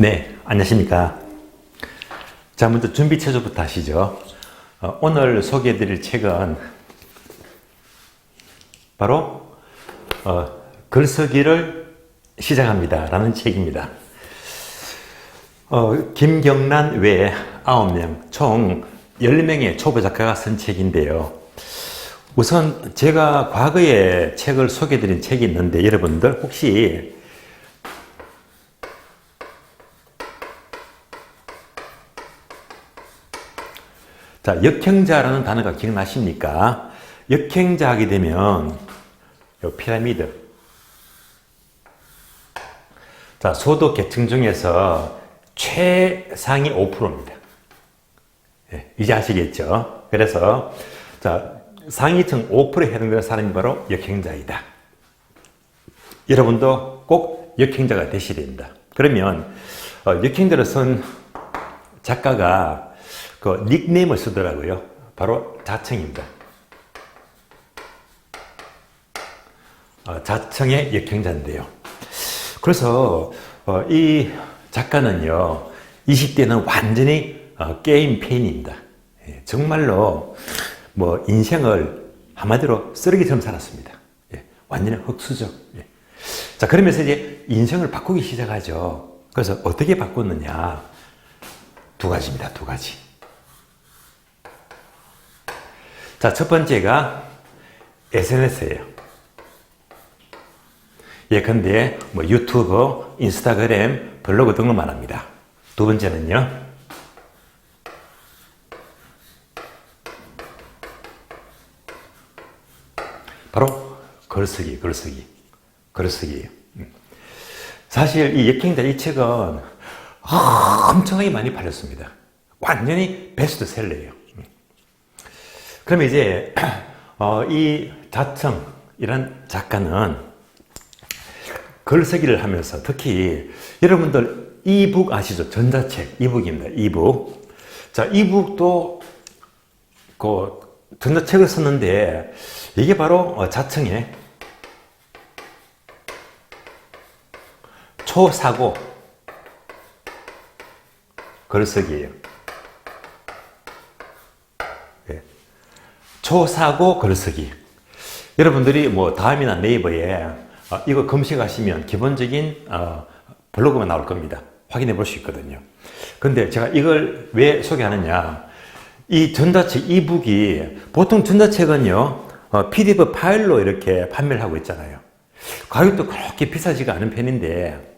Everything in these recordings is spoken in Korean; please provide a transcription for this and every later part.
네, 안녕하십니까. 자, 먼저 준비 체조부터 하시죠. 오늘 소개해드릴 책은 바로 글쓰기를 시작합니다 라는 책입니다. 김경란 외에 9명, 총 10명의 초보 작가가 쓴 책인데요. 우선 제가 과거에 책을 소개해드린 책이 있는데 여러분들 혹시 자, 역행자라는 단어가 기억나십니까? 역행자 하게 되면 요 피라미드, 자, 소득 계층 중에서 최상위 5%입니다. 예, 이제 아시겠죠? 그래서 자, 상위층 5%에 해당되는 사람이 바로 역행자이다. 여러분도 꼭 역행자가 되셔야 됩니다. 그러면 역행자를 쓴 작가가 그 닉네임을 쓰더라고요. 바로 자청입니다. 자청의 역행자인데요. 그래서 이 작가는요, 20대는 완전히 게임 팬입니다. 예, 정말로 뭐 인생을 한마디로 쓰레기처럼 살았습니다. 예, 완전히 흙수저. 예. 자, 그러면서 이제 인생을 바꾸기 시작하죠. 그래서 어떻게 바꿨느냐? 두 가지입니다. 두 가지. 자, 첫 번째가 SNS예요. 예컨대 뭐 유튜브, 인스타그램, 블로그 등을 말합니다. 두 번째는요, 바로 글쓰기. 사실 이 역행자 이 책은 엄청나게 많이 팔렸습니다. 완전히 베스트셀러예요. 그러면 이제 이 자청이란 작가는 글쓰기를 하면서 특히 여러분들 이북 아시죠? 전자책 이북입니다. 이북. 자, 이북도 그 전자책을 썼는데 이게 바로 자청의 초사고 글쓰기예요. 예. 초사고 글쓰기. 여러분들이 뭐 다음이나 네이버에 이거 검색하시면 기본적인 블로그가 나올 겁니다. 확인해 볼 수 있거든요. 근데 제가 이걸 왜 소개하느냐. 이 전자책 이북이 보통 전자책은요, PDF 파일로 이렇게 판매를 하고 있잖아요. 가격도 그렇게 비싸지가 않은 편인데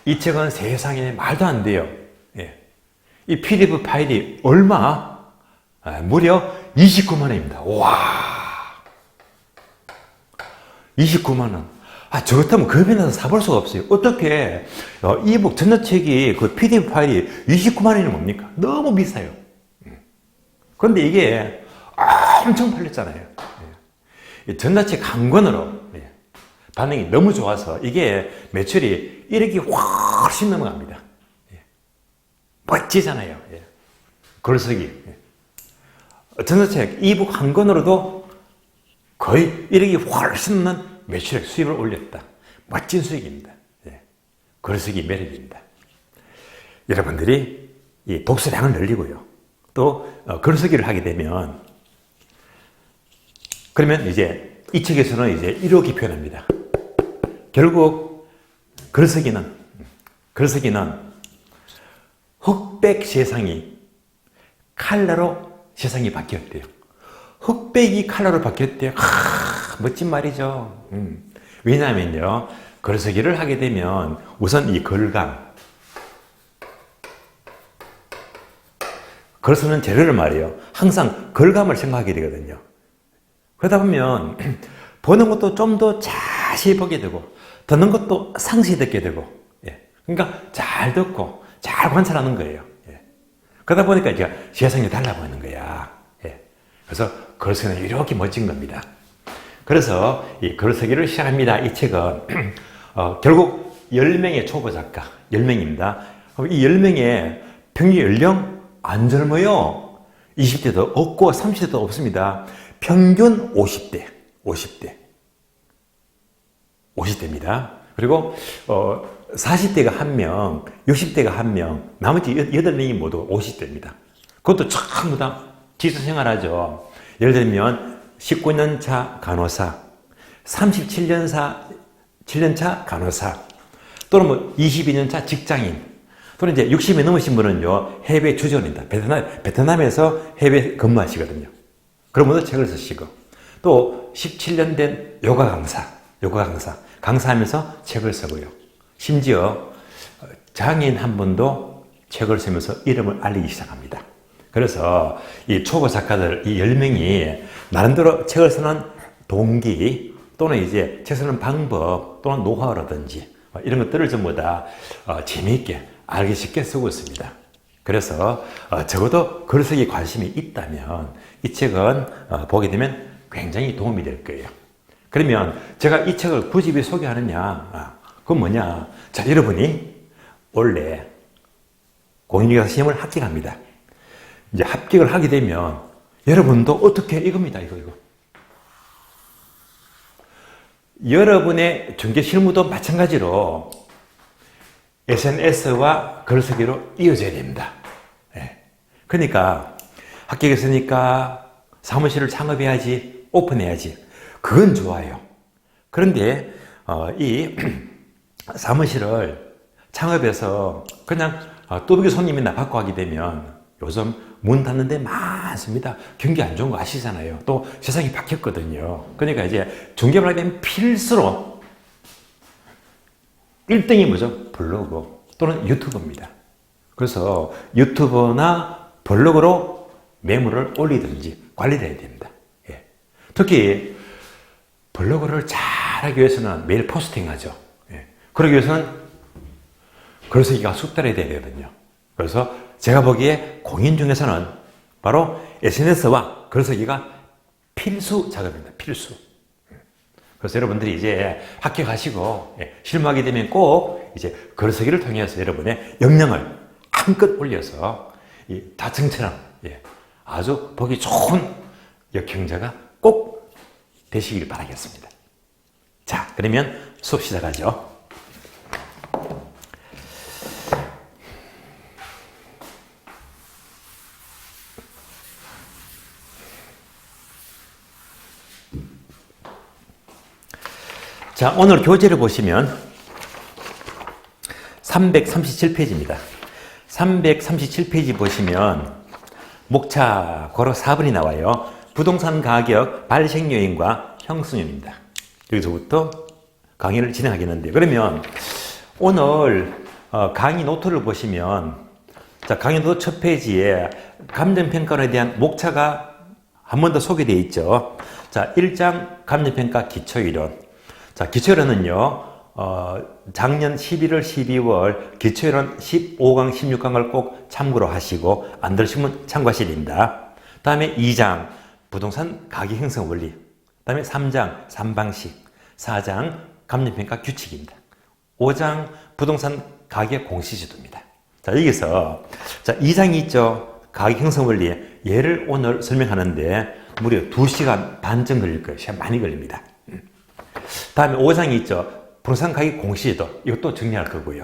이 책은 세상에 말도 안 돼요. 예. 이 PDF 파일이 얼마? 무려 29만 원입니다. 와, 29만 원. 저 같으면 겁이 나서 사볼 수가 없어요. 어떻게 이북 전자책이 그 PDF 파일이 29만 원이면 뭡니까? 너무 비싸요. 그런데 이게 엄청 팔렸잖아요. 전자책 한 권으로 반응이 너무 좋아서 이게 매출이 1억이 훨씬 넘어갑니다. 멋지잖아요. 글쓰기. 전자책 이북 한 권으로도 거의 1억이 훨씬 넘는 매출액 수입을 올렸다. 멋진 수익입니다. 글쓰기 매력입니다. 여러분들이 이 독서량을 늘리고요. 또 글쓰기를 하게 되면 그러면 이제 이 책에서는 이제 이렇게 표현합니다. 결국 글쓰기는 흑백 세상이 칼라로 세상이 바뀌었대요. 흑백이 칼라로 바뀌었대요. 멋진 말이죠. 왜냐하면요, 글쓰기를 하게 되면 우선 이 글감, 글 쓰는 재료를 말이에요. 항상 글감을 생각하게 되거든요. 그러다 보면 보는 것도 좀 더 자세히 보게 되고 듣는 것도 상세히 듣게 되고, 그러니까 잘 듣고 잘 관찰하는 거예요. 그러다 보니까 이제 세상이 달라 보이는 거야. 그래서 글쓰기는 이렇게 멋진 겁니다. 그래서 이 글쓰기를 시작합니다. 이 책은 결국 10명의 초보 작가, 10명입니다. 이 10명의 평균 연령 안 젊어요. 20대도 없고 30대도 없습니다. 평균 50대입니다. 그리고 40대가 1명, 60대가 1명, 나머지 8명이 모두 50대입니다. 그것도 전부 다 지수 생활하죠. 예를 들면 19년 차 간호사, 37년 차 간호사, 또는 뭐 22년 차 직장인, 또는 이제 60이 넘으신 분은요, 해외 주전입니다. 베트남에서 해외 근무하시거든요. 그런 분도 책을 쓰시고, 또 17년 된 요가 강사, 강사하면서 책을 쓰고요. 심지어 장애인 한 분도 책을 쓰면서 이름을 알리기 시작합니다. 그래서 이 초보 작가들 이 10명이 나름대로 책을 쓰는 동기 또는 이제 책 쓰는 방법 또는 노하우라든지 이런 것들을 전부 다 재미있게 알기 쉽게 쓰고 있습니다. 그래서 적어도 글쓰기에 관심이 있다면 이 책은 보게 되면 굉장히 도움이 될 거예요. 그러면 제가 이 책을 굳이 왜 소개하느냐? 그건 뭐냐? 자, 여러분이 원래 공인중개사 시험을 합격합니다. 이제 합격을 하게 되면 여러분도 어떻게 이겁니다. 이거. 여러분의 중개 실무도 마찬가지로 SNS와 글쓰기로 이어져야 됩니다. 네. 그러니까 합격했으니까 사무실을 창업해야지, 오픈해야지. 그건 좋아요. 그런데 이 사무실을 창업해서 그냥 뚜벅이 손님이나 받고 하게 되면 요즘 문 닫는 데 많습니다. 경기 안 좋은 거 아시잖아요. 또 세상이 바뀌었거든요. 그러니까 이제 중개를 하게 되면 필수로 1등이 뭐죠? 블로그 또는 유튜브입니다. 그래서 유튜브나 블로그로 매물을 올리든지 관리를 해야 됩니다. 예. 특히 블로그를 잘하기 위해서는 매일 포스팅하죠. 예. 그러기 위해서는 글쓰기가 숙달해야 되거든요. 그래서 제가 보기에 공인중개사는 바로 SNS와 글쓰기가 필수 작업입니다. 필수. 그래서 여러분들이 이제 합격하시고 실무하게 되면 꼭 이제 글쓰기를 통해서 여러분의 역량을 한껏 올려서 이 다층처럼 아주 보기 좋은 역행자가 꼭 되시길 바라겠습니다. 자, 그러면 수업 시작하죠. 자, 오늘 교재를 보시면 337페이지입니다. 337페이지 보시면 목차 괄호 4번이 나와요. 부동산 가격 발생 요인과 형성률입니다. 여기서부터 강의를 진행하겠는데요. 그러면 오늘 강의 노트를 보시면 자, 강의 노트 첫 페이지에 감정평가에 대한 목차가 한 번 더 소개되어 있죠. 자, 1장 감정평가 기초이론. 자, 기초이론은요, 작년 11월, 12월 기초이론 15강, 16강을 꼭 참고로 하시고 안 들으시면 참고하셔야 됩니다. 다음에 2장 부동산 가격 형성 원리, 다음에 3장 3방식, 4장 감정평가 규칙입니다. 5장 부동산 가격 공시지도입니다. 자, 여기서 자, 2장이 있죠. 가격 형성 원리. 얘를 오늘 설명하는데 무려 2시간 반쯤 걸릴 거예요. 시간 많이 걸립니다. 다음에 5장이 있죠. 부동산 가격 공시지도. 이것도 정리할 거고요.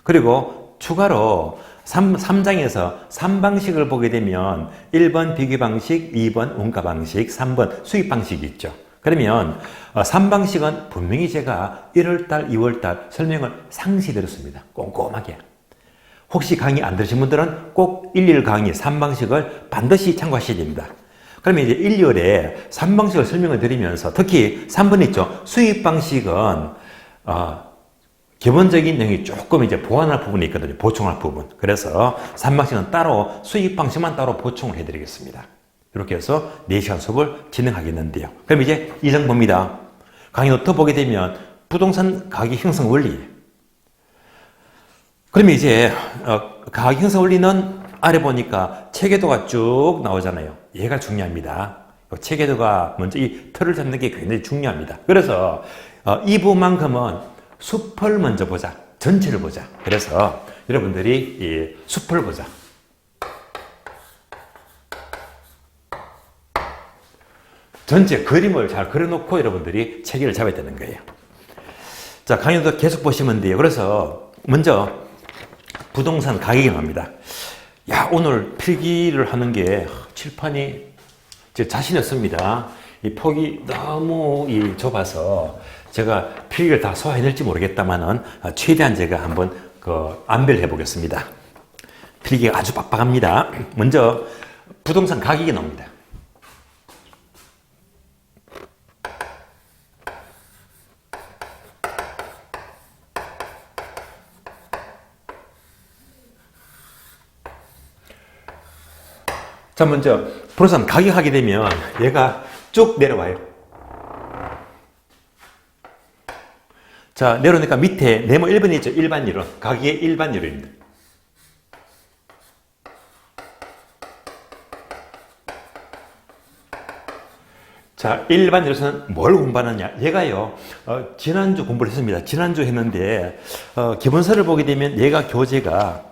그리고 추가로 3장에서 3방식을 보게 되면 1번 비교 방식, 2번 원가 방식, 3번 수익 방식이 있죠. 그러면 3방식은 분명히 제가 1월달, 2월달 설명을 상세히 드렸습니다. 꼼꼼하게. 혹시 강의 안 들으신 분들은 꼭 1, 2월 강의 3방식을 반드시 참고하셔야 됩니다. 그러면 이제 1, 2월에 3방식을 설명을 드리면서 특히 3번 있죠. 수익 방식은 기본적인 내용이 조금 이제 보완할 부분이 있거든요. 보충할 부분. 그래서 3방식은 따로 수익 방식만 따로 보충을 해드리겠습니다. 이렇게 해서 4시간 수업을 진행하겠는데요. 그럼 이제 2장 봅니다. 강의 노트 보게 되면 부동산 가격 형성 원리. 그러면 이제 가격 형성 원리는 아래 보니까 체계도가 쭉 나오잖아요. 얘가 중요합니다. 체계도가 먼저 이 틀을 잡는 게 굉장히 중요합니다. 그래서 이 부분만큼은 숲을 먼저 보자. 전체를 보자. 그래서 여러분들이 이 숲을 보자. 전체 그림을 잘 그려놓고 여러분들이 체계를 잡아야 되는 거예요. 자, 강의도 계속 보시면 돼요. 그래서 먼저 부동산 가격이 나옵니다. 야, 오늘 필기를 하는 게 칠판이 제 자신 없습니다. 이 폭이 너무 좁아서 제가 필기를 다 소화해낼지 모르겠다만은 최대한 제가 한번 안배를 해보겠습니다. 필기가 아주 빡빡합니다. 먼저 부동산 가격이 나옵니다. 자, 먼저 부동산 가격 하게 되면 얘가 쭉 내려와요. 자, 내려오니까 밑에 네모 1번이 있죠. 일반 이론. 가격의 일반 이론입니다. 자, 일반 이론에서는 뭘 공부하느냐? 얘가요, 지난주 공부를 했습니다. 지난주 했는데, 기본서를 보게 되면 얘가 교재가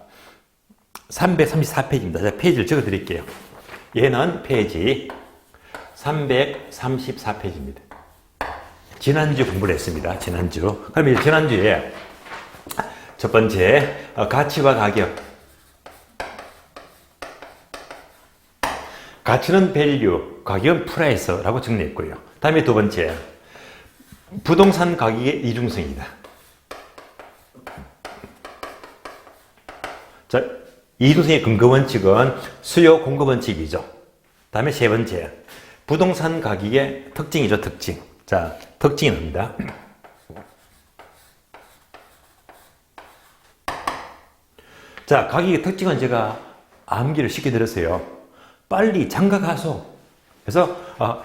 334페이지입니다. 제가 페이지를 적어 드릴게요. 얘는 페이지 334페이지입니다. 지난주 공부를 했습니다. 지난주. 그럼 이제 지난주에 첫 번째, 가치와 가격. 가치는 밸류, 가격은 프라이스라고 정리했고요. 다음에 두 번째, 부동산 가격의 이중성이다. 자, 이중성의 근거 원칙은 수요 공급 원칙이죠. 다음에 세 번째, 부동산 가격의 특징이죠. 특징. 자, 특징이 나옵니다. 자, 가격의 특징은 제가 암기를 시켜드렸어요. 빨리 장가 가소. 그래서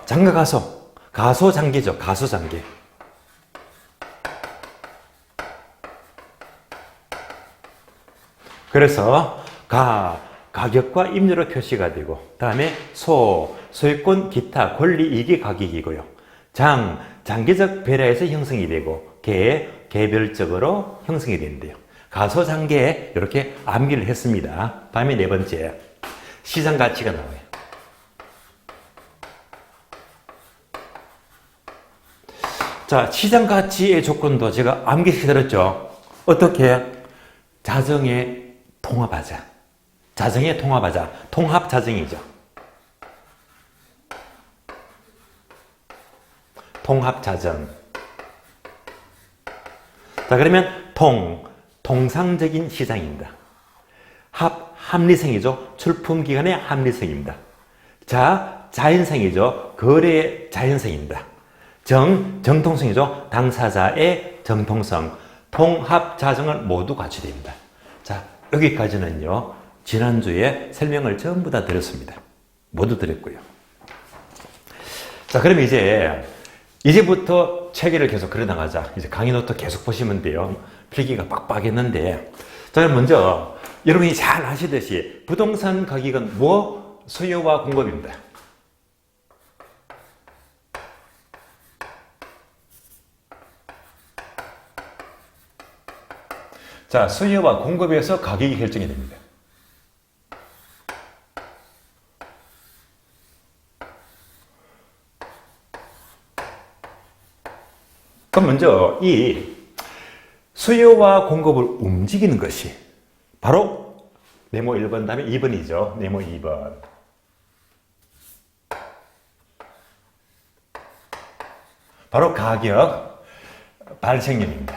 장가 가소. 가소장계죠. 가소장계. 그래서 가격과 임료로 표시가 되고, 다음에 소유권, 기타, 권리, 이게 가격이고요. 장기적 배라에서 형성이 되고, 개별적으로 형성이 된대요. 가소장계에 이렇게 암기를 했습니다. 다음에 네 번째, 시장 가치가 나와요. 자, 시장 가치의 조건도 제가 암기시켜드렸죠. 어떻게? 자정에 통합하자. 자정에 통합하자. 통합자정이죠. 통합자정. 자, 그러면 통상적인 시장입니다. 합리성이죠. 출품기간의 합리성입니다. 자연성이죠. 거래의 자연성입니다. 정통성이죠. 당사자의 정통성. 통합자정을 모두 갖춰야 됩니다. 자, 여기까지는요, 지난주에 설명을 전부 다 드렸습니다. 모두 드렸고요. 자, 그럼 이제부터 체계를 계속 그려나가자. 이제 강의 노트 계속 보시면 돼요. 필기가 빡빡했는데. 자, 그럼 먼저, 여러분이 잘 아시듯이, 부동산 가격은 수요와 공급입니다. 자, 수요와 공급에서 가격이 결정이 됩니다. 그럼 먼저 이 수요와 공급을 움직이는 것이 바로 네모 1번 다음에 2번이죠. 네모 2번. 바로 가격 발생률입니다.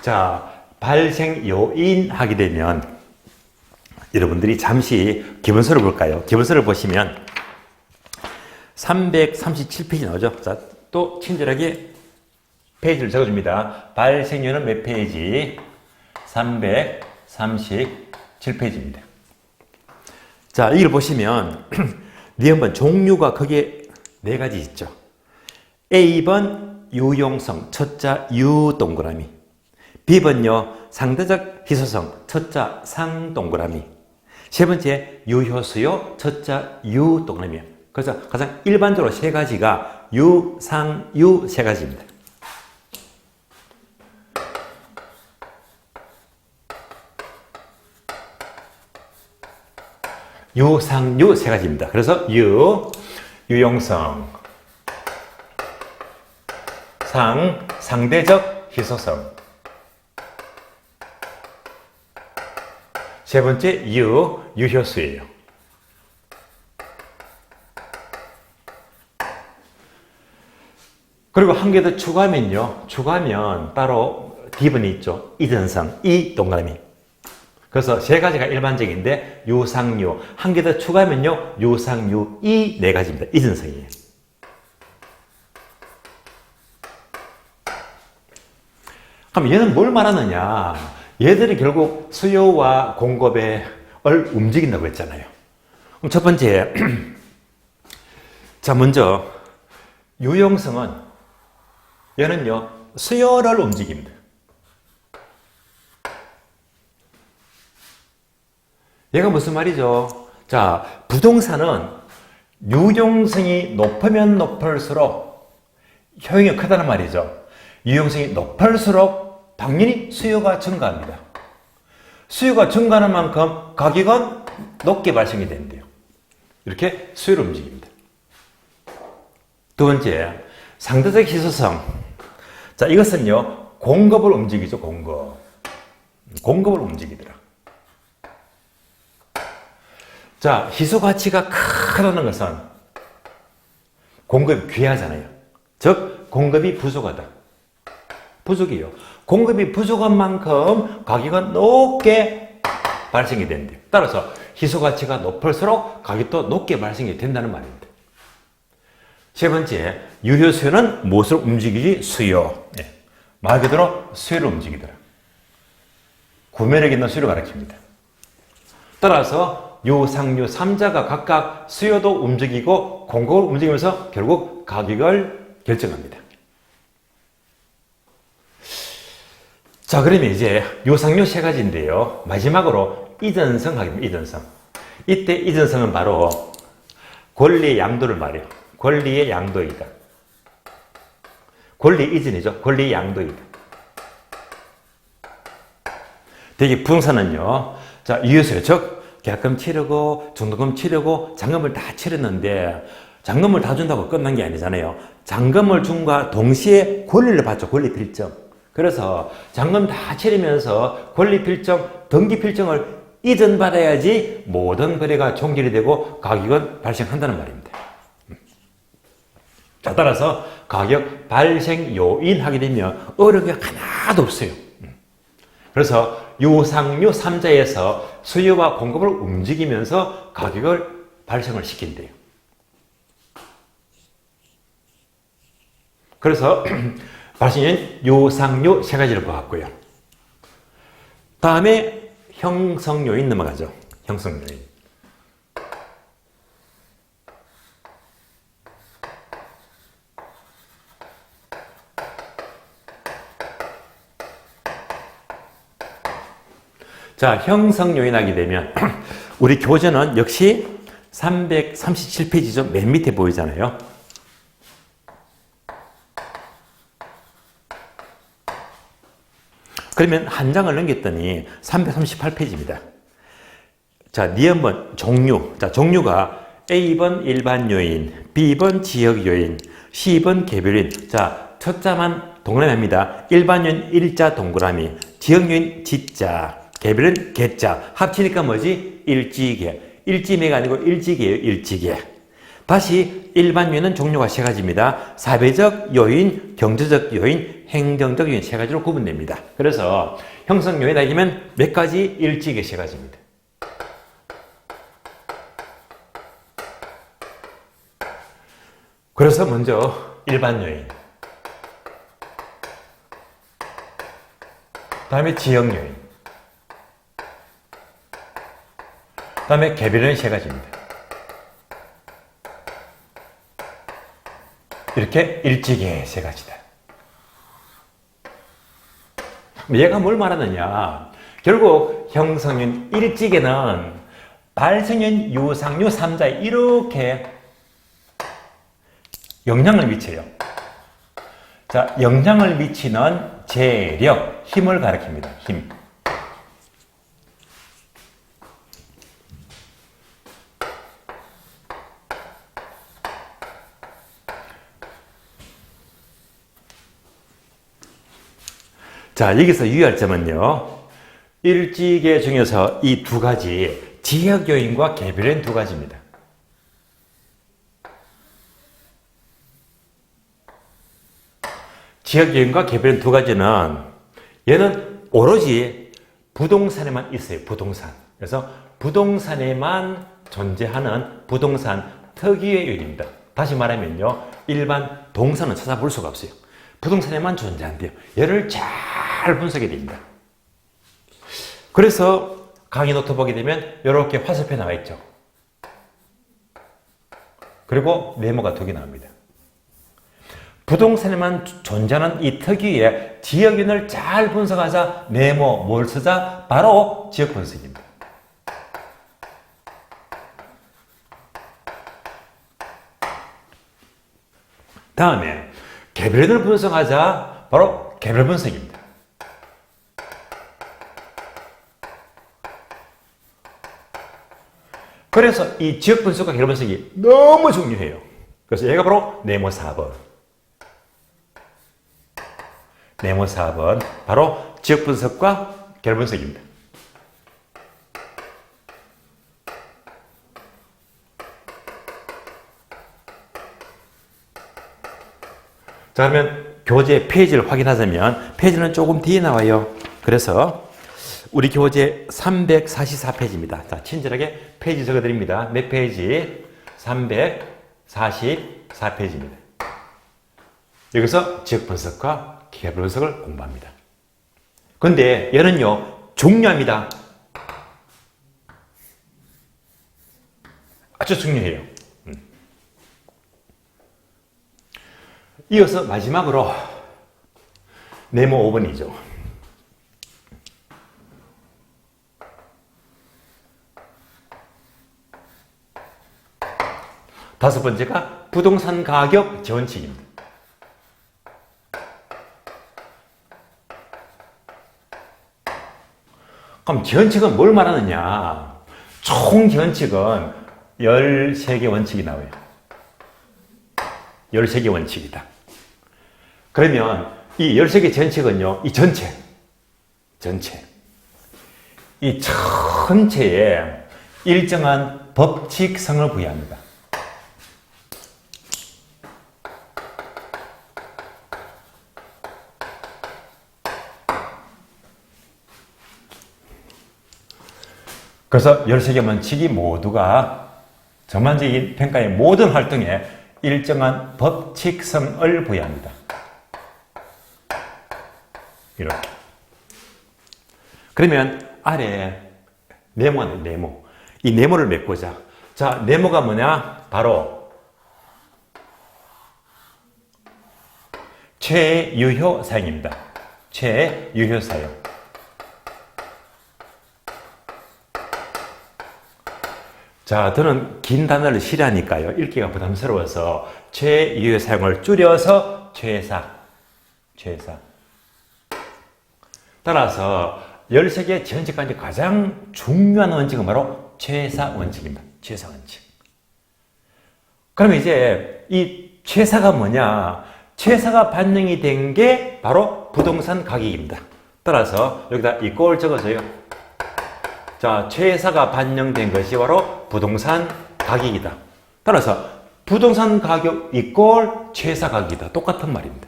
자, 발생 요인 하게 되면 여러분들이 잠시 기본서를 볼까요? 기본서를 보시면 337페이지 나오죠? 자, 또 친절하게 페이지를 적어줍니다. 발생률은 몇 페이지? 337페이지입니다. 자, 이걸 보시면 니은번 종류가 거기에 네 가지 있죠. A번 유용성, 첫자 유 동그라미. B번요, 상대적 희소성, 첫자 상 동그라미. 세 번째, 유효수요, 첫자 유 동그라미. 그래서 가장 일반적으로 세 가지가 유, 상, 유 세 가지입니다. 유상유 세 가지입니다. 그래서 유용성, 상대적 희소성, 세 번째 유효수예요. 그리고 한 개 더 추가하면 바로 D번이 있죠. 이전성, 이 동그라미. 그래서 세 가지가 일반적인데 유상유, 한 개 더 추가하면요 유상유, 이 네 가지입니다. 이전성이에요. 그럼 얘는 뭘 말하느냐? 얘들이 결국 수요와 공급을 움직인다고 했잖아요. 그럼 첫 번째, 자 먼저 유용성은 얘는요 수요를 움직입니다. 얘가 무슨 말이죠? 자, 부동산은 유용성이 높으면 높을수록 효용이 크다는 말이죠. 유용성이 높을수록 당연히 수요가 증가합니다. 수요가 증가하는 만큼 가격은 높게 발생이 된대요. 이렇게 수요를 움직입니다. 두 번째, 상대적 희소성. 자, 이것은요 공급을 움직이죠. 공급을 움직이더라. 자, 희소 가치가 크다는 것은 공급이 귀하잖아요. 즉, 공급이 부족하다. 부족이에요. 공급이 부족한 만큼 가격은 높게 발생이 된대요. 따라서 희소 가치가 높을수록 가격도 높게 발생이 된다는 말입니다. 세 번째, 유효수요는 무엇을 움직이지? 수요. 네. 말 그대로 수요를 움직이더라. 구매력 있는 수요를 가리킵니다. 따라서 유상유 3자가 각각 수요도 움직이고 공급을 움직이면서 결국 가격을 결정합니다. 자, 그러면 이제 유상유 세 가지인데요. 마지막으로 이전성 하겠습니다. 이전성. 이때 이전성은 바로 권리의 양도를 말해요. 권리의 양도이다. 권리 이전이죠. 권리의 양도이다. 대개 부동산은요. 자, 유효수요. 즉 계약금 치르고 중도금 치르고 잔금을 다 치렀는데 잔금을 다 준다고 끝난 게 아니잖아요. 잔금을 준과 동시에 권리를 받죠. 권리 필정. 그래서 잔금 다 치르면서 권리 필정, 등기 필정을 이전받아야지 모든 거래가 종결이 되고 가격은 발생한다는 말입니다. 자, 따라서 가격 발생 요인 하게 되면 어려운 게 하나도 없어요. 그래서 유상유 3자에서 수요와 공급을 움직이면서 가격을 발생을 시킨대요. 그래서 발생인 유상유 세 가지를 보았고요. 다음에 형성 요인 넘어가죠. 형성 요인. 자, 형성 요인 하게 되면 우리 교재는 역시 337페이지죠. 맨 밑에 보이잖아요. 그러면 한 장을 넘겼더니 338페이지입니다. 자, 니은번 종류. 자, 종류가 A번 일반 요인, B번 지역 요인, C번 개별 요인. 자, 첫 자만 동그라미 합니다. 일반 요인 일자 동그라미, 지역 요인 지자, 개별은 개자. 합치니까 뭐지? 일지개. 일지매가 아니고 일지개예요. 일지개. 다시 일반 요인은 종류가 세 가지입니다. 사회적 요인, 경제적 요인, 행정적 요인 세 가지로 구분됩니다. 그래서 형성 요인 하면 몇 가지? 일지개 세 가지입니다. 그래서 먼저 일반 요인, 다음에 지역 요인, 다음에 개별 요인 세 가지입니다. 이렇게 일지개 세 가지다. 얘가 뭘 말하느냐? 결국 형성윤 일지개는 발생윤 유상유 3자에 이렇게 영향을 미쳐요. 자, 영향을 미치는 재력, 힘을 가리킵니다. 힘. 자, 여기서 유의할 점은요. 일지계 중에서 이 두 가지, 지역 요인과 개별요인 두 가지입니다. 지역 요인과 개별요인 두 가지는 얘는 오로지 부동산에만 있어요. 부동산. 그래서 부동산에만 존재하는 부동산 특유의 요인입니다. 다시 말하면요. 일반 동산은 찾아볼 수가 없어요. 부동산에만 존재한대요. 얘를 잘 분석해야 됩니다. 그래서 강의 노트 보게 되면 이렇게 화살표 나와 있죠. 그리고 네모가 2개 나옵니다. 부동산에만 존재하는 이 특유의 지역인을 잘 분석하자. 네모 뭘 쓰자? 바로 지역 분석입니다. 다음에 개별인을 분석하자. 바로 개별 분석입니다. 그래서 이 지역 분석과 개별 분석이 너무 중요해요. 그래서 얘가 바로 네모 4번. 네모 4번. 바로 지역 분석과 개별 분석입니다. 자, 그러면 교재 페이지를 확인하자면 페이지는 조금 뒤에 나와요. 그래서 우리 교재 344페이지입니다. 자, 친절하게 페이지 적어드립니다. 몇 페이지? 344페이지입니다. 여기서 지역 분석과 개별 분석을 공부합니다. 근데 얘는요, 중요합니다. 아주 중요해요. 이어서 마지막으로 네모 5번이죠. 다섯 번째가 부동산 가격 지원칙입니다. 그럼 지원칙은 뭘 말하느냐? 총 지원칙은 13개 원칙이 나와요. 13개 원칙이다. 그러면 이 13개 지원칙은요, 이 전체. 이 전체에 일정한 법칙성을 부여합니다. 그래서 13개 원칙이 모두가 전반적인 평가의 모든 활동에 일정한 법칙성을 부여합니다. 이렇게. 그러면 아래 네모는 네모. 이 네모를 메꾸자. 자, 네모가 뭐냐? 바로 최유효 사용입니다. 최유효 사용. 자, 저는 긴 단어를 싫어하니까요. 읽기가 부담스러워서 최유효 사용을 줄여서 최사. 따라서 13개 지원칙 가운데 가장 중요한 원칙은 바로 최사 원칙입니다. 최사 원칙. 그럼 이제 이 최사가 뭐냐? 최사가 반영이 된 게 바로 부동산 가격입니다. 따라서 여기다 이꼴 적어서요. 자, 최사가 반영된 것이 바로 부동산 가격이다. 따라서 부동산 가격 이꼴 최사 가격이다. 똑같은 말입니다.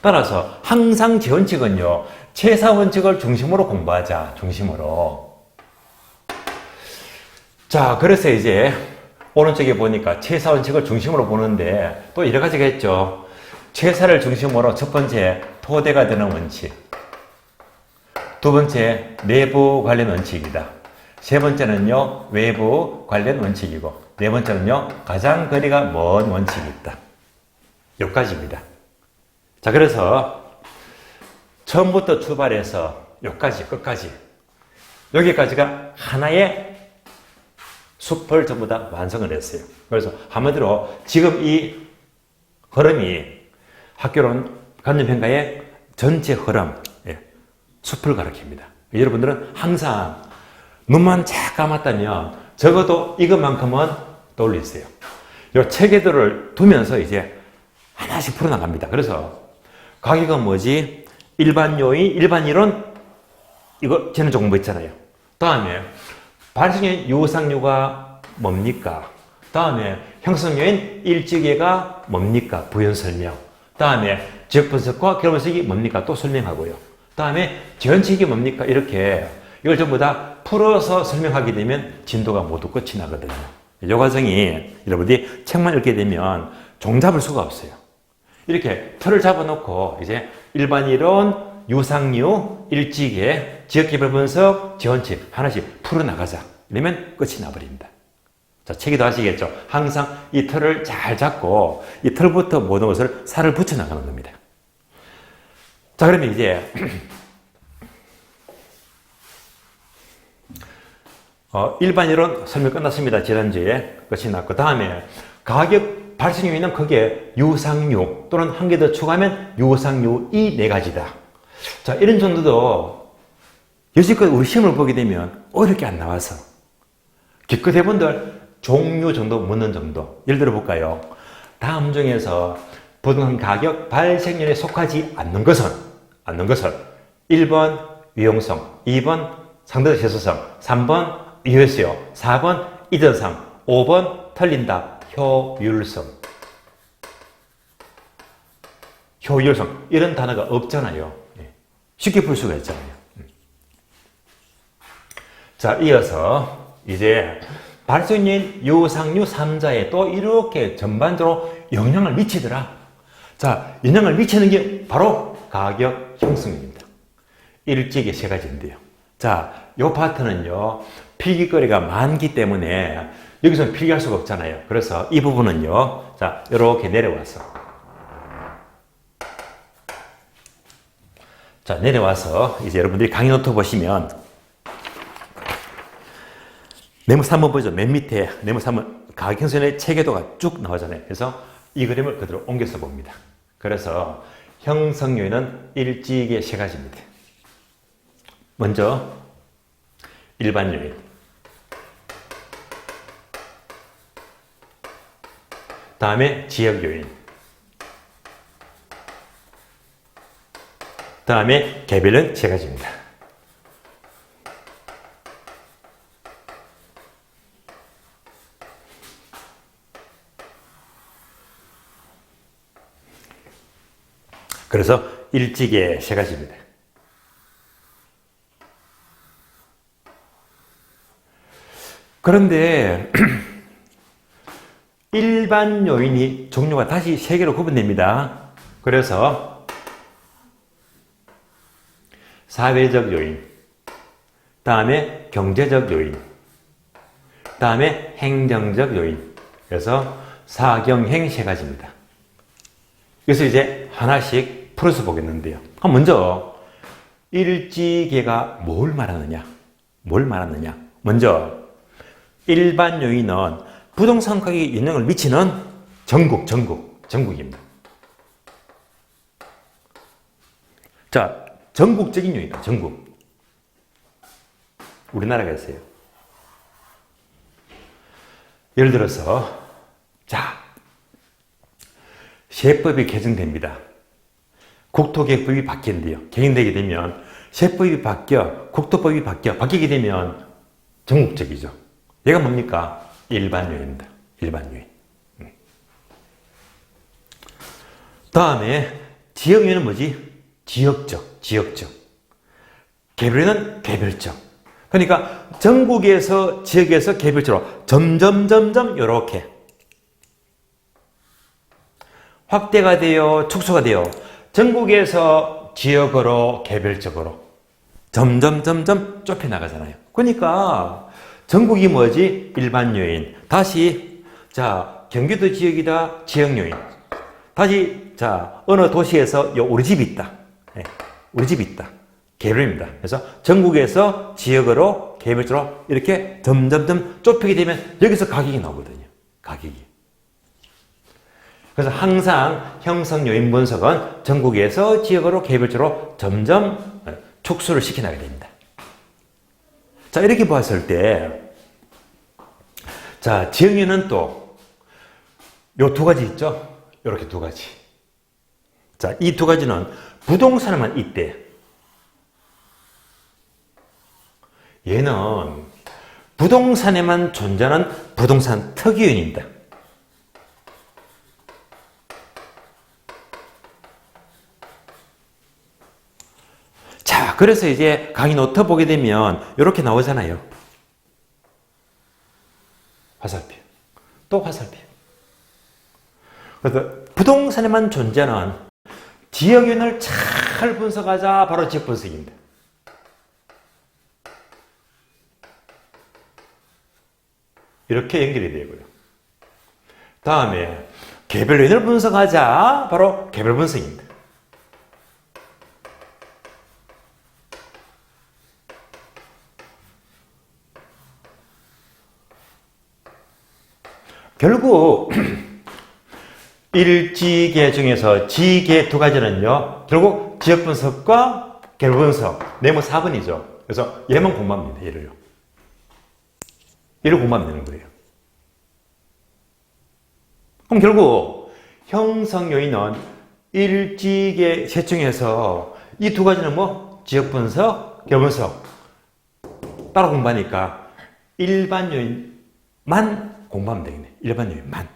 따라서 항상 제 원칙은요, 최사 원칙을 중심으로 공부하자. 중심으로. 자, 그래서 이제 오른쪽에 보니까 최사 원칙을 중심으로 보는데 또 여러 가지가 있죠. 최사를 중심으로 첫 번째 토대가 되는 원칙, 두 번째 내부 관련 원칙이다. 세 번째는요, 외부 관련 원칙이고, 네 번째는요, 가장 거리가 먼 원칙이 있다. 여기까지입니다. 자, 그래서 처음부터 출발해서 여기까지, 끝까지, 여기까지가 하나의 숲을 전부 다 완성을 했어요. 그래서 한마디로 지금 이 흐름이 학교론 관념평가의 전체 흐름, 숲을 가리킵니다. 여러분들은 항상 눈만 쫙 감았다면 적어도 이것만큼은 떠올리세요. 이 체계들을 두면서 이제 하나씩 풀어나갑니다. 그래서 가격은 뭐지? 일반 요인, 일반 이론, 이거 쟤는 조금 뭐 있잖아요. 다음에 발생요인 유상류가 뭡니까? 다음에 형성요인 일지계가 뭡니까? 부연 설명. 다음에 지역 분석과 결합 분석이 뭡니까? 또 설명하고요. 다음에 지연칙이 뭡니까? 이렇게 이걸 전부 다 풀어서 설명하게 되면 진도가 모두 끝이 나거든요. 이 과정이 여러분들이 책만 읽게 되면 종잡을 수가 없어요. 이렇게 틀을 잡아놓고 이제 일반 이론, 유상류, 일지계, 지역개발 분석, 지원칙 하나씩 풀어나가자. 이러면 끝이 나버립니다. 자, 책에도 아시겠죠? 항상 이 틀을 잘 잡고 이 틀부터 모든 것을 살을 붙여나가는 겁니다. 자, 그러면 이제 일반 이론 설명 끝났습니다. 지난주에 끝이 났고 다음에 가격 발생 요인은 거기에 유상류 또는 한 개 더 추가하면 유상류 이 네 가지다. 자, 이런 정도도 여지껏 우리 시험을 보게 되면 어렵게 안 나와서 기껏 해본들 종류 정도 묻는 정도. 예를 들어 볼까요? 다음 중에서 부동산 가격 발생률에 속하지 않는 것은 1번 유용성, 2번 상대적 재수성, 3번 유효수요, 4번 이전상, 5번 틀린다 효율성. 효율성 이런 단어가 없잖아요. 쉽게 풀 수가 있잖아요. 자, 이어서 이제 발생요인 유상류 3자에 또 이렇게 전반적으로 영향을 미치더라. 자, 영향을 미치는 게 바로 가격 형성입니다. 일찍이 세 가지인데요. 자, 요 파트는요, 필기거리가 많기 때문에 여기서는 필기할 수가 없잖아요. 그래서 이 부분은요, 자, 이렇게 내려와서. 자, 내려와서 이제 여러분들이 강의 노트 보시면 네모 3번 보죠. 맨 밑에 네모 3번 가격 형성의 체계도가 쭉 나오잖아요. 그래서 이 그림을 그대로 옮겨서 봅니다. 그래서 형성 요인은 일찍의 세 가지입니다. 먼저 일반 요인, 다음에 지역 요인, 다음에 개별은 세 가지입니다. 그래서 일찍의 세 가지입니다. 그런데 일반 요인이 종류가 다시 세 개로 구분됩니다. 그래서 사회적 요인, 다음에 경제적 요인, 다음에 행정적 요인. 그래서 사경행 세 가지입니다. 그래서 이제 하나씩 풀어서 보겠는데요. 먼저 일지계가 뭘 말하느냐? 먼저 일반 요인은 부동산 가격에 영향을 미치는 전국입니다. 자, 전국적인 요인이다. 전국. 우리나라가 있어요. 예를 들어서 자, 세법이 개정됩니다. 국토개혁법이 바뀐대요. 개정되게 되면 세법이 바뀌어, 국토법이 바뀌게 되면 전국적이죠. 얘가 뭡니까? 일반 요인입니다. 일반 요인. 다음에 지역 요인은 뭐지? 지역적. 개별은 개별적. 그러니까 전국에서 지역에서 개별적으로 점점 이렇게 확대가 돼요, 축소가 돼요. 전국에서 지역으로 개별적으로 점점 좁혀 나가잖아요. 그러니까 전국이 뭐지? 일반 요인. 다시 자, 경기도 지역이다. 지역 요인. 다시 자, 어느 도시에서 우리 집이 있다. 네, 우리 집이 있다. 개별입니다. 그래서 전국에서 지역으로 개별적으로 이렇게 점점 좁히게 되면 여기서 가격이 나오거든요. 가격이. 그래서 항상 형성 요인 분석은 전국에서 지역으로 개별적으로 점점 축소를 시켜나가게 됩니다. 자, 이렇게 봤을 때, 자, 지역 요인은 또 요 두 가지 있죠? 이렇게 두 가지. 자, 이 두 가지는 부동산에만 있대. 얘는 부동산에만 존재하는 부동산 특이요인입니다. 자, 그래서 이제 강의 노트 보게 되면 이렇게 나오잖아요. 화살표. 또 화살표. 그래서 부동산에만 존재하는 지역요인을 잘 분석하자. 바로 지역 분석입니다. 이렇게 연결이 되고요. 다음에 개별 요인을 분석하자. 바로 개별 분석입니다. 결국 일지계 중에서 지계 두 가지는요, 결국 지역 분석과 개별 분석, 네모 4번이죠. 그래서 얘만 공부하면 됩니다. 얘를요. 얘를 공부하면 되는 거예요. 그럼 결국 형성 요인은 일지계 셋 중에서 이 두 가지는 뭐 지역 분석, 개별 분석 따로 공부하니까 일반 요인만 공부하면 되겠네. 일반 요인만.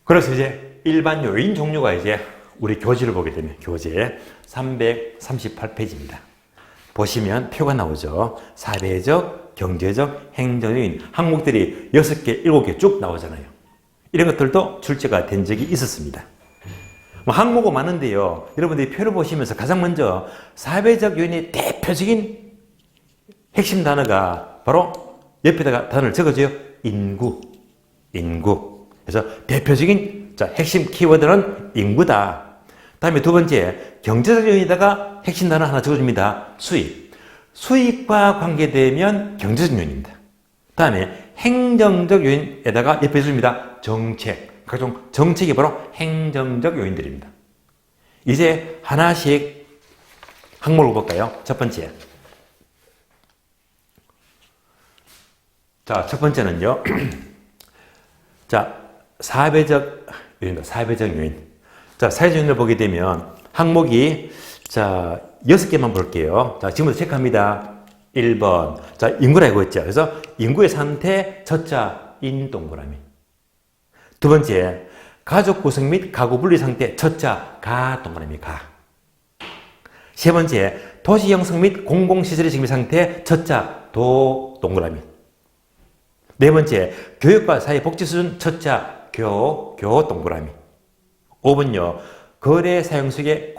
그래서 이제 일반 요인 종류가 이제 우리 교재를 보게 되면 교재 338페이지입니다. 보시면 표가 나오죠. 사회적, 경제적, 행정요인 항목들이 6개, 7개 쭉 나오잖아요. 이런 것들도 출제가 된 적이 있었습니다. 항목은 많은데요. 여러분들이 표를 보시면서 가장 먼저 사회적 요인의 대표적인 핵심 단어가 바로 옆에다가 단어를 적어줘요. 인구. 그래서 대표적인 핵심 키워드는 인구다. 다음에 두 번째, 경제적 요인에다가 핵심 단어 하나 적어줍니다. 수익. 수익과 관계되면 경제적 요인입니다. 다음에 행정적 요인에다가 옆에 줍니다. 정책. 각종 정책이 바로 행정적 요인들입니다. 이제 하나씩 항목을 볼까요? 첫 번째. 자, 첫 번째는요. 자, 사회적 요인입니다. 사회적 요인. 자, 사회적 요인을 보게 되면 항목이 자, 6개만 볼게요. 자, 지금부터 체크합니다. 1번. 자, 인구라고 했죠. 그래서 인구의 상태, 첫자, 인 동그라미. 두 번째, 가족 구성 및 가구 분리 상태, 첫자, 가 동그라미, 가. 세 번째, 도시 형성 및 공공시설의 정비 상태, 첫자, 도 동그라미. 네 번째, 교육과 사회복지 수준, 첫자, 교 동그라미. 5번요, 거래 사용 속의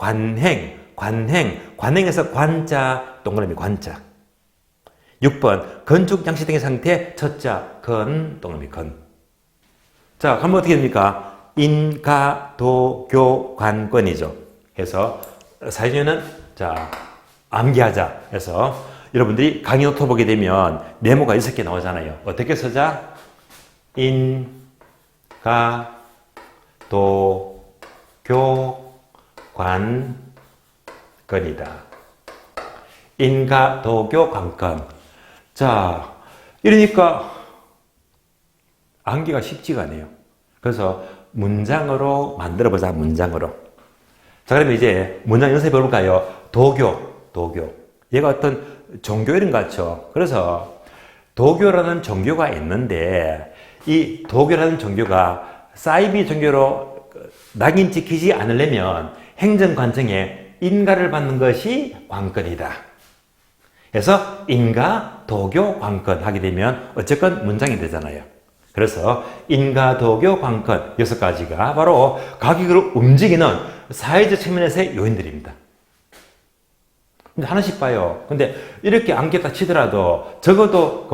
관행에서 관자, 동그라미, 관자. 6번, 건축 장치 등의 상태, 첫자, 건, 동그라미, 건. 자, 그러면 어떻게 됩니까? 인, 도, 교, 관, 건이죠. 해서 사회주의는 자, 암기하자 해서 여러분들이 강의 노트 보게 되면 네모가 6개 나오잖아요. 어떻게 쓰자? 인, 도, 교, 관, 건이다. 인, 도, 교, 관, 건. 자, 이러니까 암기가 쉽지가 않아요. 그래서 문장으로 만들어보자, 문장으로. 자, 그러면 이제 문장 연습해 볼까요? 도교. 얘가 어떤 종교 이름 같죠? 그래서 도교라는 종교가 있는데 이 도교라는 종교가 사이비 종교로 낙인 찍히지 않으려면 행정관청에 인가를 받는 것이 관건이다. 그래서 인가, 도교, 관건 하게 되면 어쨌건 문장이 되잖아요. 그래서 인가, 도교, 관건 6가지가 바로 가격을 움직이는 사회적 측면에서의 요인들입니다. 근데 하나씩 봐요. 근데 이렇게 암기했다 치더라도 적어도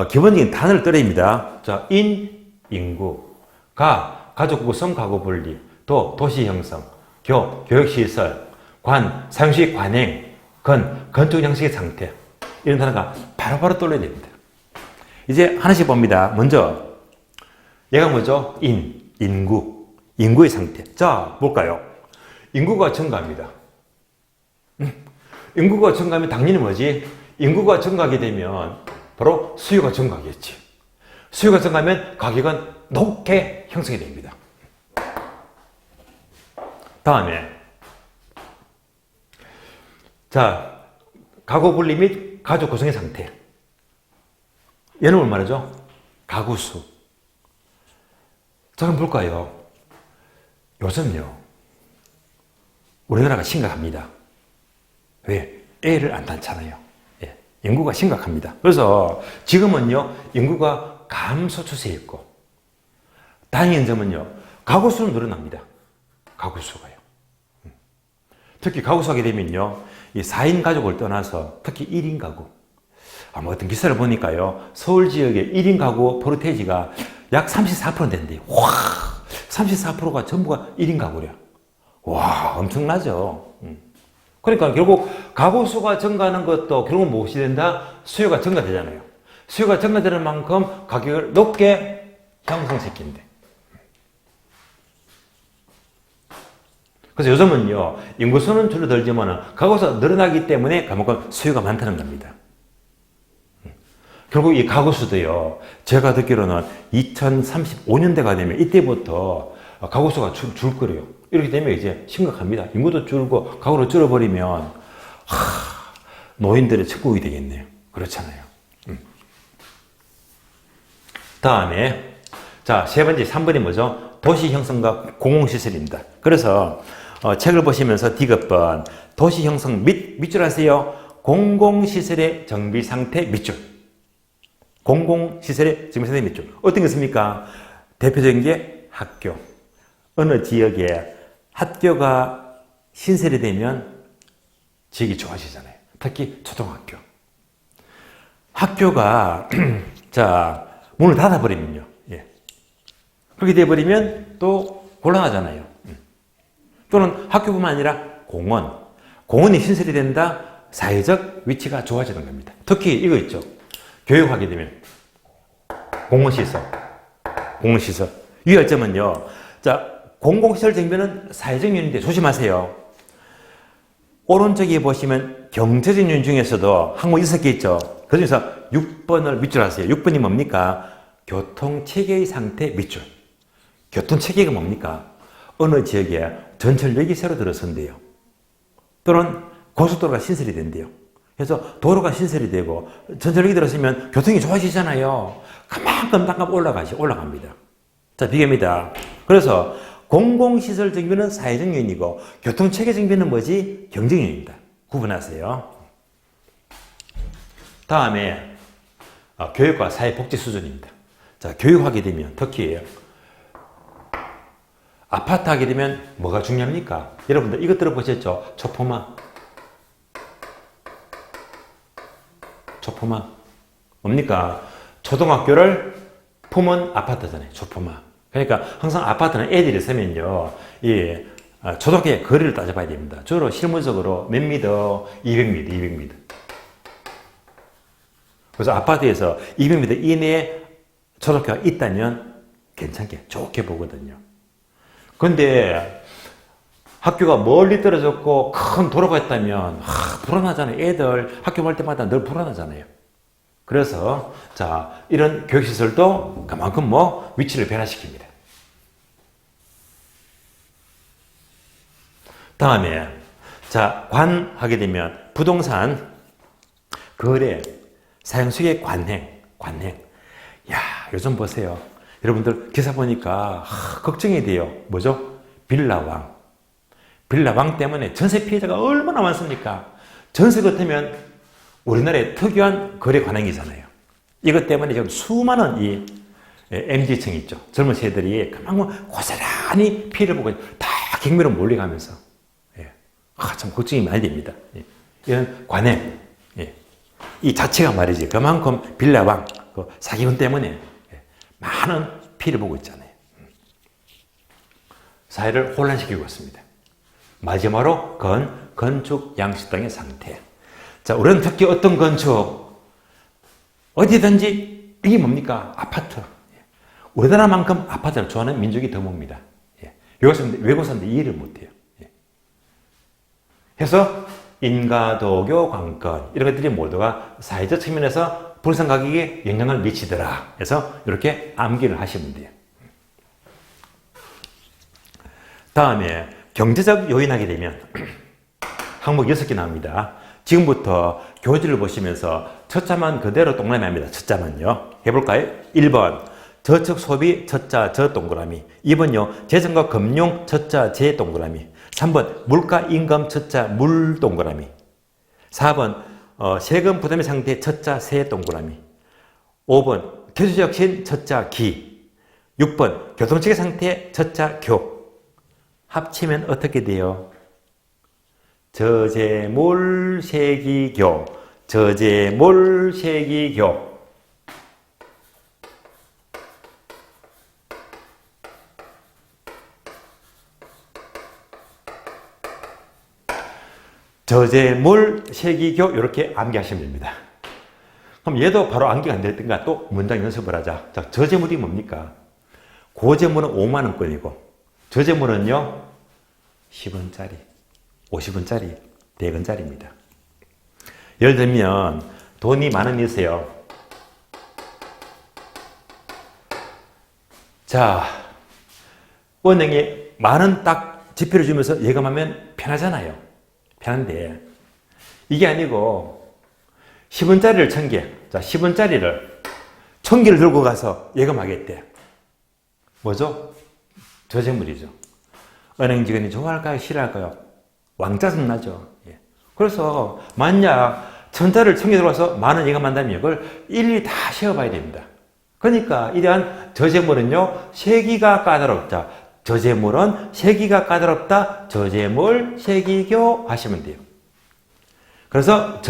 기본적인 단어를 떠냅니다. 자, 인구, 가족 구성, 가구 분리, 도시 형성, 교육시설, 사용식 관행, 건축 양식의 상태. 이런 단어가 바로바로 떠올려야 됩니다. 이제 하나씩 봅니다. 먼저 얘가 뭐죠? 인구의 상태. 자, 볼까요? 인구가 증가합니다. 인구가 증가하면 당연히 뭐지? 인구가 증가하게 되면 바로 수요가 증가하겠지. 수요가 증가하면 가격은 높게 형성이 됩니다. 다음에 자, 가구 분리 및 가족 구성의 상태. 얘는 뭘 말하죠? 가구수. 자, 그럼 볼까요? 요즘요, 우리나라가 심각합니다. 왜? 애를 안 낳잖아요. 예, 인구가 심각합니다. 그래서 지금은요, 인구가 감소 추세에 있고, 다행인 점은요, 가구수는 늘어납니다. 가구수가요. 특히 가구수 하게 되면요, 이 4인 가족을 떠나서 특히 1인 가구. 아마 어떤 기사를 보니까요, 서울 지역의 1인 가구 포르테이지가 약 34% 된대요. 와, 34%가 전부가 1인 가구래요. 와, 엄청나죠. 그러니까 결국 가구 수가 증가하는 것도 결국은 무엇이 된다? 수요가 증가되잖아요. 수요가 증가되는 만큼 가격을 높게 형성시킨대. 그래서 요즘은요, 인구수는 줄어들지만 가구 수가 늘어나기 때문에 그만큼 수요가 많다는 겁니다. 결국 이 가구 수도요, 제가 듣기로는 2035년대가 되면 이때부터 가구 수가 줄 거래요. 이렇게 되면 이제 심각합니다. 인구도 줄고 가구를 줄여버리면 노인들의 천국이 되겠네요. 그렇잖아요. 다음에 자, 세 번째 3번이 뭐죠? 도시 형성과 공공시설입니다. 그래서 책을 보시면서 디귿번 도시 형성 밑줄 하세요. 공공시설의 정비 상태 밑줄. 공공시설의 정비 상태 밑줄. 어떤 게 있습니까? 대표적인 게 학교. 어느 지역에 학교가 신설이 되면 지역이 좋아지잖아요. 특히 초등학교. 학교가 자, 문을 닫아버리면요. 예. 그렇게 돼버리면 또 곤란하잖아요. 또는 학교뿐만 아니라 공원. 공원이 신설이 된다. 사회적 위치가 좋아지는 겁니다. 특히 이거 있죠. 교육하게 되면 공원시설. 공원시설. 유의할 점은요. 자, 공공시설 정비는 사회적 요인인데 조심하세요. 오른쪽에 보시면 경제적 요인 중에서도 항목 6개 있죠. 그 중에서 6번을 밑줄 하세요. 6번이 뭡니까? 교통체계의 상태 밑줄. 교통체계가 뭡니까? 어느 지역에 전철역이 새로 들어선대요. 또는 고속도로가 신설이 된대요. 그래서 도로가 신설이 되고 전철역이 들어서면 교통이 좋아지잖아요. 그만큼 단가가 올라갑니다. 자, 비교입니다. 그래서 공공시설 정비는 사회적 요인이고 교통체계 정비는 뭐지? 경제적 요인입니다. 구분하세요. 다음에 교육과 사회복지 수준입니다. 자, 교육하게 되면 특히 아파트 하게 되면 뭐가 중요합니까? 여러분들 이것 들어보셨죠? 초포마. 초포마. 뭡니까? 초등학교를 품은 아파트잖아요. 초포마. 그러니까 항상 아파트는 애들이 있으면요, 이 초등학교의 거리를 따져봐야 됩니다. 주로 실무적으로 몇 미터? 200m, 200m. 그래서 아파트에서 200m 이내에 초등학교가 있다면 괜찮게, 좋게 보거든요. 근데 학교가 멀리 떨어졌고 큰 도로가 있다면 불안하잖아요. 애들 학교 갈 때마다 늘 불안하잖아요. 그래서 자, 이런 교육시설도 그만큼 위치를 변화시킵니다. 다음에 자, 관하게 되면 부동산 거래 사용수익의 관행. 야, 요즘 보세요. 여러분들 기사 보니까 걱정이 돼요. 뭐죠? 빌라왕. 빌라왕 때문에 전세 피해자가 얼마나 많습니까? 전세 같으면 우리나라의 특유한 거래 관행이잖아요. 이것 때문에 지금 수많은 이 MZ층 있죠. 젊은 세대들이 그만큼 고스란히 피해를 보고 다 경매로 몰려가면서 참 걱정이 많이 됩니다. 이런 관행. 이 자체가 말이지 그만큼 빌라왕 사기꾼 때문에 많은 피해를 보고 있잖아요. 사회를 혼란시키고 있습니다. 마지막으로 건축 양식 등의 상태. 자, 우리는 특히 어떤 건축, 어디든지 이게 뭡니까? 아파트. 우리나라만큼 아파트를 좋아하는 민족이 드뭅니다. 외국 사람들 이해를 못해요. 해서 인가도교 관건 이런 것들이 모두가 사회적 측면에서 부동산 가격에 영향을 미치더라. 그래서 이렇게 암기를 하시면 돼요. 다음에 경제적 요인하게 되면 항목 6개 나옵니다. 지금부터 교재를 보시면서 첫 자만 그대로 동그라미 합니다. 첫 자만요. 해볼까요? 1번 저축 소비 첫자 저 동그라미. 2번요 재정과 금융 첫자 재 동그라미. 3번 물가 임금 첫자 물 동그라미. 4번 세금 부담의 상태 첫자 세 동그라미. 5번 교수적신 첫자 기. 6번 교통체계 상태 첫자 교. 합치면 어떻게 돼요? 저재물 세기교. 저재물 세기교. 저재물 세기교 이렇게 암기하시면 됩니다. 그럼 얘도 바로 암기가 안 됐던가 또 문장 연습을 하자. 자, 저재물이 뭡니까? 고재물은 5만 원권이고 저재물은요 10원짜리, 50원짜리, 100원짜리입니다. 예를 들면 돈이 만 원이세요. 자, 은행에 만 원 딱 지폐를 주면서 예금하면 편하잖아요. 편한데 이게 아니고 10원짜리를 1000개, 자 10원짜리를 1000개를 들고 가서 예금하겠대. 뭐죠? 저재물이죠. 은행 직원이 좋아할까요? 싫어할까요? 왕짜증 나죠. 예. 그래서 만약 1000짜리를 1000개 들고 가서 만원 예금한다면 이걸 일일이 다 세어봐야 됩니다. 그러니까 이러한 저재물은요 세기가 까다롭다. 저재물은 세기가 까다롭다. 저재물 세기교 하시면 돼요. 그래서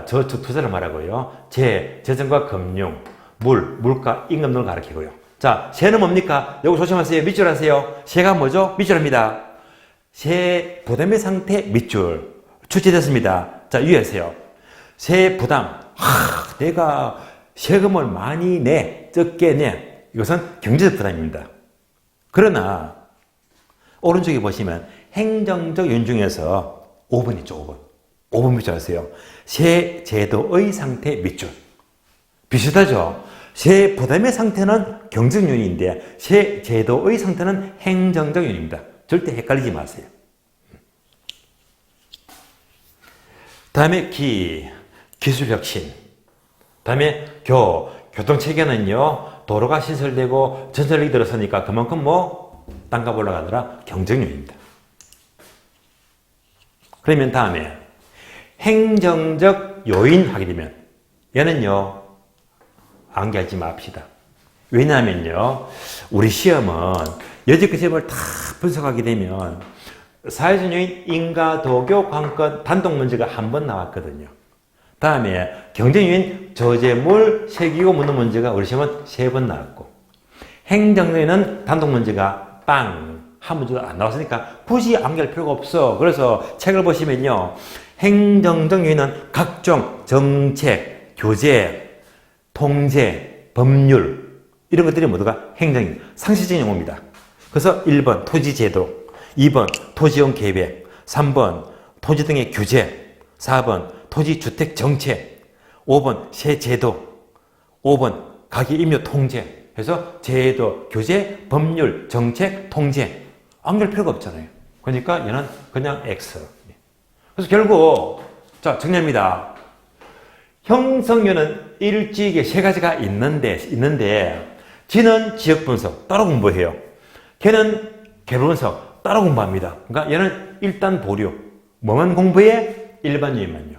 저축 투자를 말하고요. 재정과 금융, 물가, 임금 등을 가리키고요. 자, 세는 뭡니까? 요거 조심하세요. 밑줄 하세요. 세가 뭐죠? 밑줄합니다. 세 부담의 상태 밑줄. 출제됐습니다. 자, 유의하세요. 세 부담. 내가 세금을 많이 내, 적게 내. 이것은 경제적 부담입니다. 그러나 오른쪽에 보시면 행정적 요인 중에서 5번 있죠. 5번. 5번 밑줄 하세요. 세 제도의 상태 밑줄. 비슷하죠? 세 부담의 상태는 경제적 요인인데 세 제도의 상태는 행정적 요인입니다. 절대 헷갈리지 마세요. 다음에 기술혁신. 다음에 교통체계는요. 도로가 신설되고 전철이 들어서니까 그만큼 땅값 올라가느라 경제적 요인입니다. 그러면 다음에 행정적 요인 하게 되면 얘는요. 암기하지 맙시다. 왜냐하면요. 우리 시험은 여지껏 시험을 다 분석하게 되면 사회적 요인, 인가, 도교, 관건, 단독 문제가 한 번 나왔거든요. 다음에 경제 요인, 저재물, 세기고 묻는 문제가 우리 시험은 3번 나왔고 행정 요인은 단독 문제가 한 문제도 안 나왔으니까 굳이 암기할 필요가 없어. 그래서 책을 보시면요. 행정적 요인은 각종 정책, 교제, 통제, 법률 이런 것들이 모두가 행정인, 상식적인 용어입니다. 그래서 1번 토지제도, 2번 토지용 계획, 3번 토지 등의 규제, 4번 토지주택 정책, 5번 세제도, 5번 가계임료 통제 해서 제도, 규제, 법률, 정책, 통제 암기할 필요가 없잖아요. 그러니까 얘는 그냥 X. 그래서 결국 자 정리합니다. 형성료는 일찍이 3가지가 있는데 지는 지역분석 따로 공부해요. 걔는 개별분석 따로 공부합니다. 그러니까 얘는 일단 보류. 뭐만 공부해? 일반 요인만요.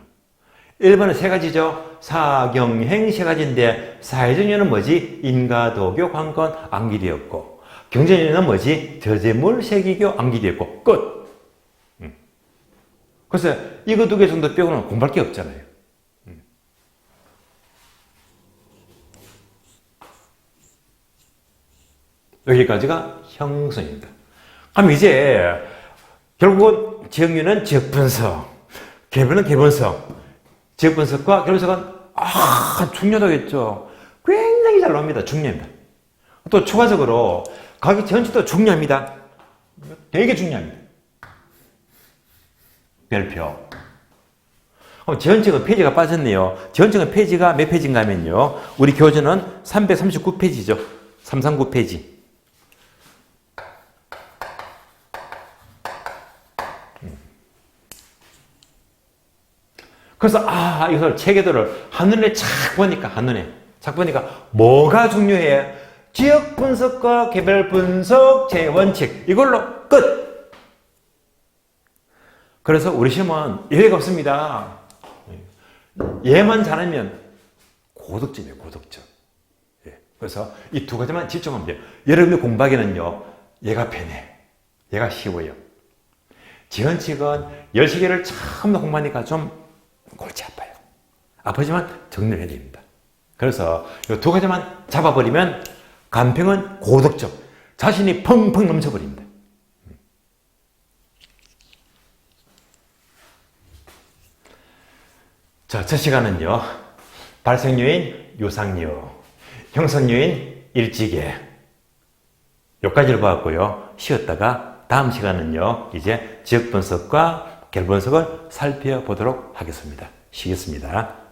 일반은 3가지죠. 사경행 3가지인데 사회적 요인은 뭐지? 인가, 도교, 관건, 암기되었고 경제 요인은 뭐지? 저재물, 세기교, 암기되었고 끝. 그래서 이거 2개 정도 빼고는 공부할 게 없잖아요. 여기까지가 형성입니다. 그럼 이제 결국은 지역류는 지역분석, 개별은 개별분석, 지역분석과 개별분석은 중요하겠죠. 굉장히 잘 나옵니다. 중요합니다. 또 추가적으로 가격 전체도 중요합니다. 되게 중요합니다. 별표. 지원책은 페이지가 빠졌네요. 지원책은 페이지가 몇 페이지인가 하면요. 우리 교재는 339페이지죠. 339페이지. 그래서 이걸 체계도를 한눈에 착 보니까 뭐가 중요해? 지역 분석과 개별 분석, 재원칙 이걸로 끝. 그래서 우리 시험은 예외가 없습니다. 얘만 잘하면 고득점이에요, 고득점. 그래서 이 두 가지만 집중하면 돼요. 여러분들 공부하기는요, 얘가 편해, 얘가 쉬워요. 지원칙은 10개를 처음 공부하니까 좀 골치 아파요. 아프지만 정리를 해야 됩니다. 그래서 이 두 가지만 잡아버리면 간평은 고득점, 자신이 펑펑 넘쳐버립니다. 자, 첫 시간은요, 발생요인 유상요, 형성요인 일지계 여기까지를 봤고요. 쉬었다가 다음 시간은요, 이제 지역 분석과 결 분석을 살펴보도록 하겠습니다. 쉬겠습니다.